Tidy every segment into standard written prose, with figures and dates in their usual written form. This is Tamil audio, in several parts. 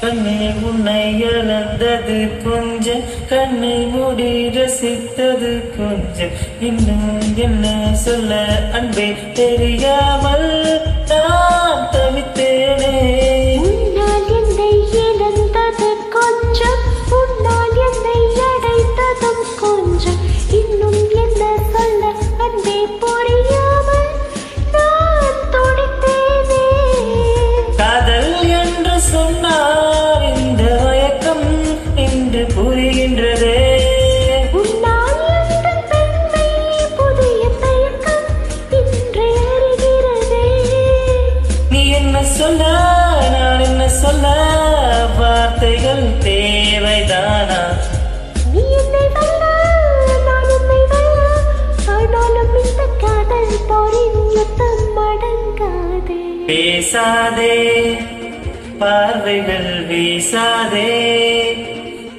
கண்ணே உன்னை இழந்தது கொஞ்சம், கண்ணை மூடி ரசித்தது கொஞ்சம், இன்னும் என்ன சொல்ல அன்பே தெரியாமல் நான் தவித்தேனே. உன்னால் என்னை இழந்தது கொஞ்சம், உன்னால் என்னை அடைத்ததும் கொஞ்சம், இன்னும் என்ன சொல்ல அன்பே புரியாமல் நான் துடித்தேனே. காதல் என்று சொன்னார் இந்த மயக்கம் இன்று புரிகின்றதே. உன்னால் எந்த பெண்மை புதிய தயக்கம் இன்று அறிகிறதே. நீ என்ன சொல்ல நான் என்ன சொல்ல, வார்த்தைகள் தேவைதானா? நீ என்னை வெல்ல நான் உன்னை வெல்ல, ஆனாலும் இந்த காதல் போரின் யுத்தம் அடங்காதே. பேசாதே பார்வைகள் வீசாதே,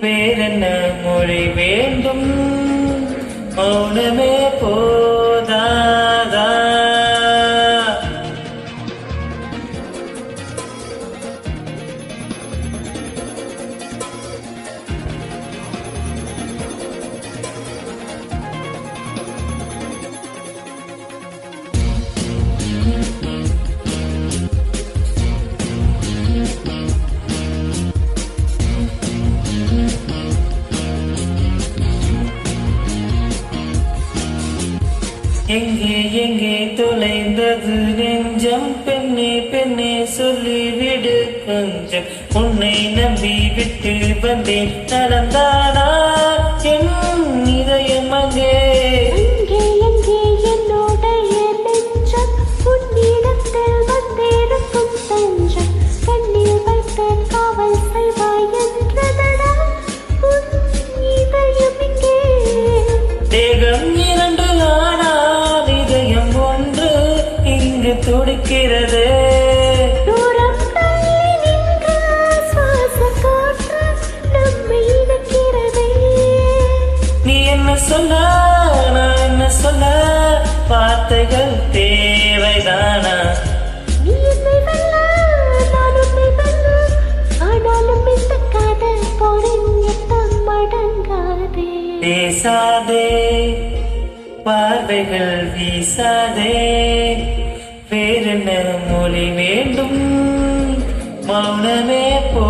வேறென்ன மொழி வேண்டும், மௌனமே போதாதா? எங்கே எங்கே தொலைந்தது நெஞ்சம், பெண்ணே பெண்ணே சொல்லிவிடு கொஞ்சம், உன்னை நம்பி விட்டு வந்தேன் நடந்தானா என் இதயம் அங்கே. அங்கே எங்கே என்னுடைய நெஞ்சம், உன்னிடத்தில் வந்திருக்கும் தஞ்சம், கண்ணில் வைத்த காவல் செய்வாய் என்றதடா உன் இதயம் இங்கே. தேகம் இரண்டு ஆனால் இதயம் ஒன்று இங்கு துடிக்கிறது. தூரம் தள்ளி நின்ற சுவாச காற்று நம்மை இணைக்கிறதே. நீ என்ன சொல்ல நான் என்ன சொல்ல, வார்த்தைகள் தேவைதானா? நீ என்னை வெல்ல நான் உன்னை வெல்ல, ஆனாலும் இந்த காதல் போரின் யுத்தம் அடங்காதே. பேசாதே பார்வைகள் வீசாதே, வேறென்ன மொழி வேண்டும், மௌனமே போ.